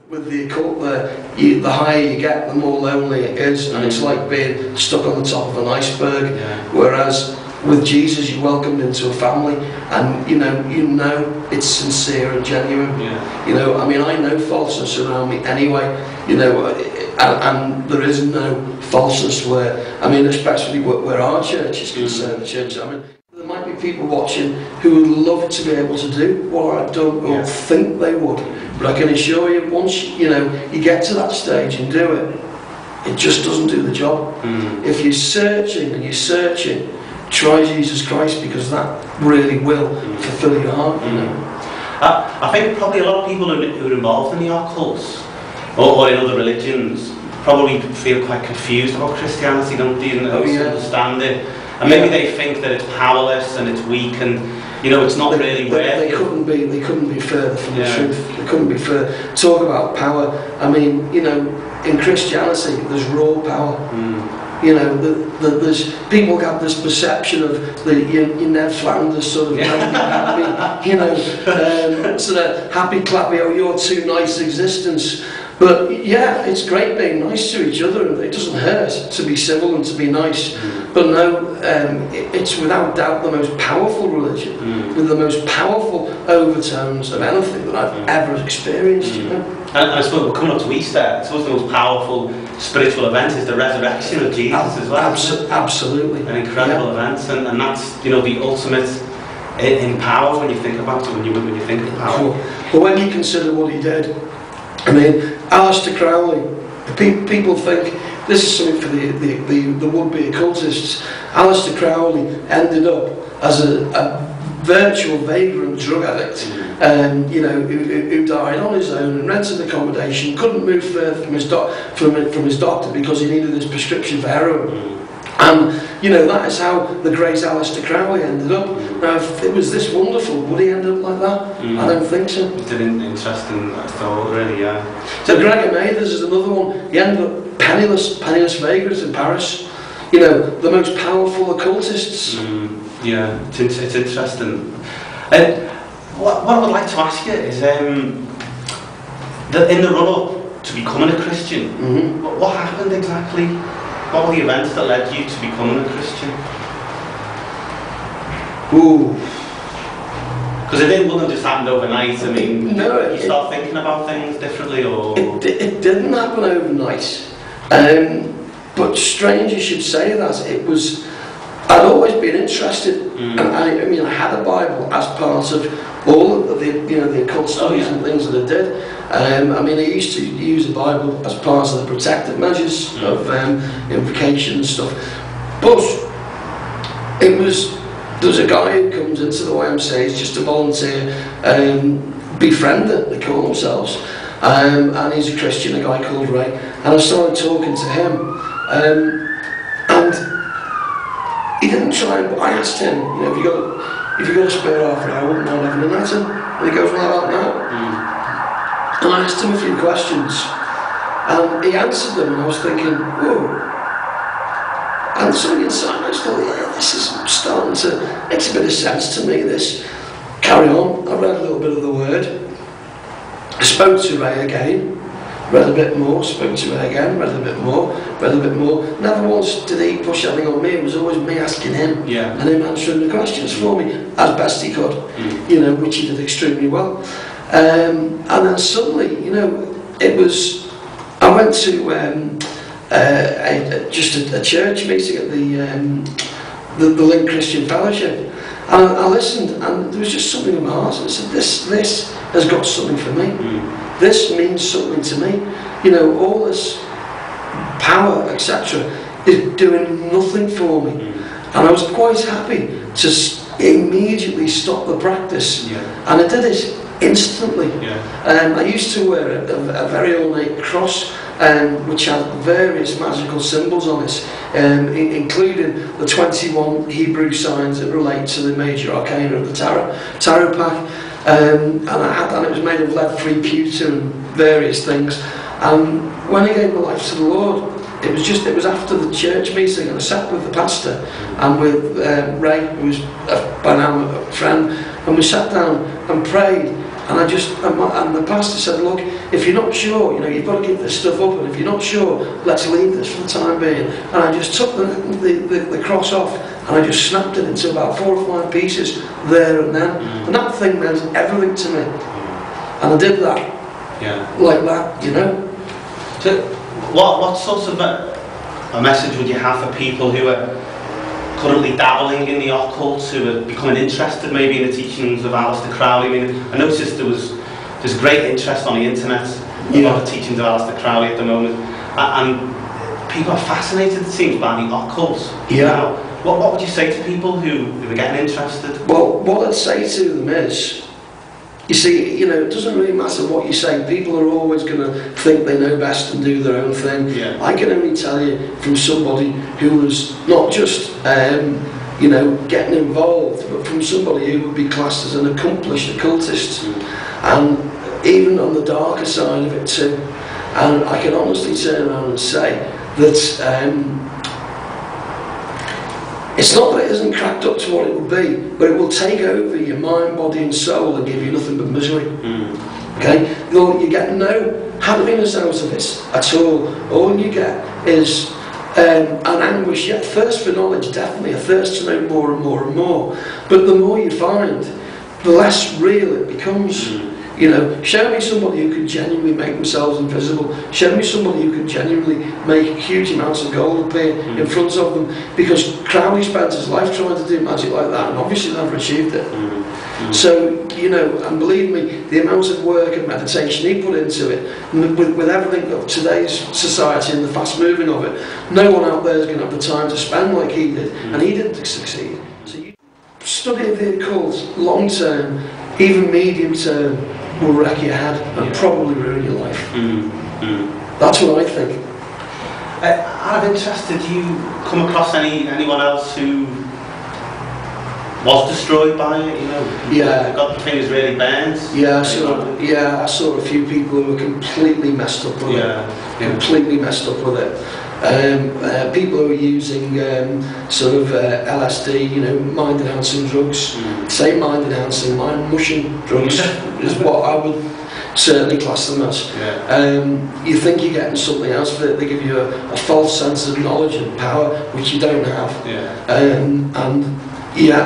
With the occult, the higher you get, the more lonely it is, and it's like being stuck on the top of an iceberg. Whereas with Jesus, you're welcomed into a family, and you know it's sincere and genuine. You know, I mean, I know falseness around me anyway. You know, and there is no falseness where, I mean, especially where our church is concerned. The church, I mean, there might be people watching who would love to be able to do what I've done, or think they would. But I can assure you, once you get to that stage and do it, it just doesn't do the job. If you're searching and you're searching, try Jesus Christ, because that really will fulfill your heart. You know? I think probably a lot of people who are involved in the occult or in other religions probably feel quite confused about Christianity, don't they? And understand it, and maybe they think that it's powerless and it's weak, and it's not really worth it. They couldn't be further from the truth. They couldn't be further. Talk about power. I mean, in Christianity, there's raw power. There's people have this perception of your Ned Flanders sort of happy, sort of happy clappy, oh, you're too nice existence. But yeah, it's great being nice to each other, and it doesn't hurt to be civil and to be nice. But no, it's without doubt the most powerful religion, with the most powerful overtones of anything that I've ever experienced. And I suppose we're coming up to Easter. I suppose the most powerful spiritual event is the resurrection of Jesus as well. Absolutely. An incredible event, and that's the ultimate in power when you think about it. When you think of power. But when you consider what he did, I mean, Aleister Crowley. People think this is something for the would-be occultists. Aleister Crowley ended up as a virtual vagrant drug addict, who died on his own and rented accommodation, couldn't move further from his doctor because he needed his prescription for heroin. And that is how the great Aleister Crowley ended up. Now, if it was this wonderful, would he end up like that? I don't think so. It's an interesting thought, really. So Gregor Mathers is another one. He ended up penniless vagrant in Paris. The most powerful occultists. It's interesting. What I would like to ask you is, that in the run-up to becoming a Christian, what happened exactly? What were the events that led you to becoming a Christian? Because it wouldn't just happen overnight. I mean, no, you start thinking about things differently, or it didn't happen overnight. But strange you should say that. It was. I'd always been interested, and I mean, I had a Bible as part of all of the occult studies and things that I did. I mean, I used to use the Bible as part of the protective measures of invocation and stuff. But there was a guy who comes into the YMCA just to volunteer, befriender, they call themselves, and he's a Christian, a guy called Ray, and I started talking to him, and he didn't try, but I asked him, if you got a spare half an hour, I wouldn't mind having a night in. And he goes, well, how about now? And I asked him a few questions, and he answered them, and I was thinking, whoa. And something inside I thought, yeah, this is starting to, makes a bit of sense to me, this. Carry on. I read a little bit of the Word. I spoke to Ray again. Read a bit more, spoke to Ray again, read a bit more, read a bit more. Never once did he push anything on me. It was always me asking him, and him answering the questions for me as best he could, which he did extremely well. And then suddenly, it was. I went to just a church meeting at the Link Christian Fellowship, and I listened, and there was just something in my heart. And I said, "This has got something for me. This means something to me. All this power, etc., is doing nothing for me." And I was quite happy to immediately stop the practice, and I did it instantly. I used to wear a very ornate cross, which had various magical symbols on it, including the 21 Hebrew signs that relate to the major arcana of the tarot pack. And I had that. It was made of lead-free pewter and various things. And when I gave my life to the Lord, it was after the church meeting, and I sat with the pastor and with Ray, who was by now a friend, and we sat down and prayed. And and the pastor said, look, if you're not sure, you've got to give this stuff up, and if you're not sure, let's leave this for the time being. And I just took the cross off, and I just snapped it into about 4 or 5 pieces there and then. And that thing meant everything to me. And I did that, like that, So what sort of a message would you have for people who are currently dabbling in the occult, who are becoming interested maybe in the teachings of Aleister Crowley? I mean, I noticed there's great interest on the internet about the teachings of Aleister Crowley at the moment, and people are fascinated, it seems, by the occult. Yeah. What would you say to people who are getting interested? Well, what I'd say to them is, you see, it doesn't really matter what you say. People are always going to think they know best and do their own thing. Yeah. I can only tell you from somebody who was not just, getting involved, but from somebody who would be classed as an accomplished occultist, and even on the darker side of it too. And I can honestly turn around and say that it's not that it isn't cracked up to what it will be, but it will take over your mind, body and soul and give you nothing but misery. Okay? You get no happiness out of it at all. All you get is an anguish, a thirst for knowledge, definitely, a thirst to know more and more and more. But the more you find, the less real it becomes. Show me somebody who can genuinely make themselves invisible. Show me somebody who can genuinely make huge amounts of gold appear in front of them. Because Crowley spent his life trying to do magic like that and obviously never achieved it. So, and believe me, the amount of work and meditation he put into it, with everything of today's society and the fast moving of it, no one out there is going to have the time to spend like he did, and he didn't succeed. So you study the occult long term, even medium term, will wreck your head and probably ruin your life. That's what I think. Out of interest, did you come across anyone else who was destroyed by it? Got the fingers really burnt? Yeah, I saw a few people who were completely messed up with it. Completely messed up with it. People who are using LSD, mind-enhancing drugs. Say mind-enhancing, mind-mushing drugs is what I would certainly class them as. You think you're getting something else for it, they give you a false sense of knowledge and power, which you don't have.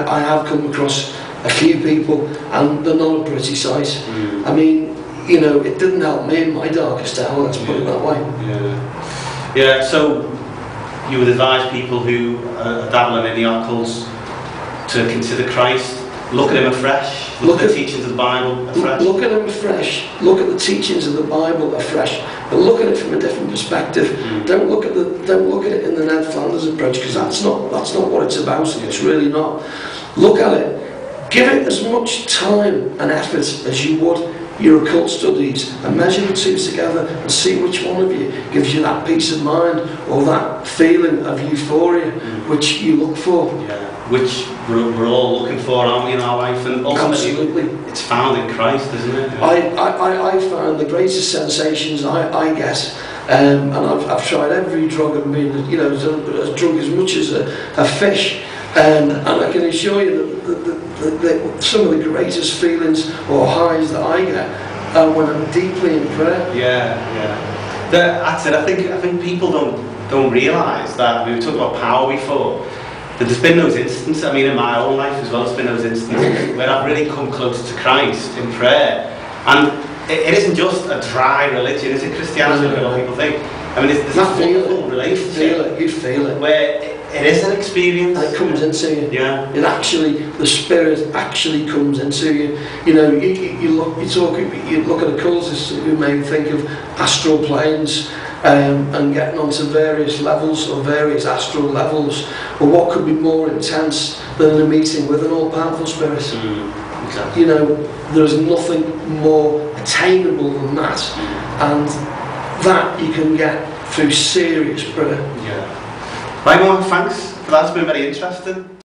I have come across a few people, and they're not a pretty sight. I mean, it didn't help me in my darkest hour, let's put it that way. So you would advise people who are dabbling in the occult to consider Christ, look at him afresh, look at the teachings of the Bible afresh. Look at him afresh, look at the teachings of the Bible afresh, but look at it from a different perspective. Don't look at it in the Ned Flanders approach, because that's not what it's about. It's really not. Look at it, give it as much time and effort as you would your occult studies, and measure the two together and see which one of you gives you that peace of mind or that feeling of euphoria which you look for. Which we're all looking for, aren't we, in our life? And ultimately, absolutely, it's found in Christ, isn't it? I find the greatest sensations I get, and I've tried every drug and been, as drunk as much as a fish. And I can assure you that some of the greatest feelings or highs that I get are when I'm deeply in prayer. That's it. I think people don't realise that. We were talking about power before. That there's been those instances. I mean, in my own life as well, there's been those instances where I've really come close to Christ in prayer. And it isn't just a dry religion, is it? Christianity, what a lot of people think. I mean, it's this wonderful relationship. You feel it. Where it is an experience. And it comes into you. It actually, the spirit actually comes into you. You look at occultists who may think of astral planes and getting onto various levels or various astral levels. But what could be more intense than a meeting with an all-powerful spirit? Exactly. There's nothing more attainable than that, and that you can get through serious prayer. Right, Mark, thanks. That's been very interesting.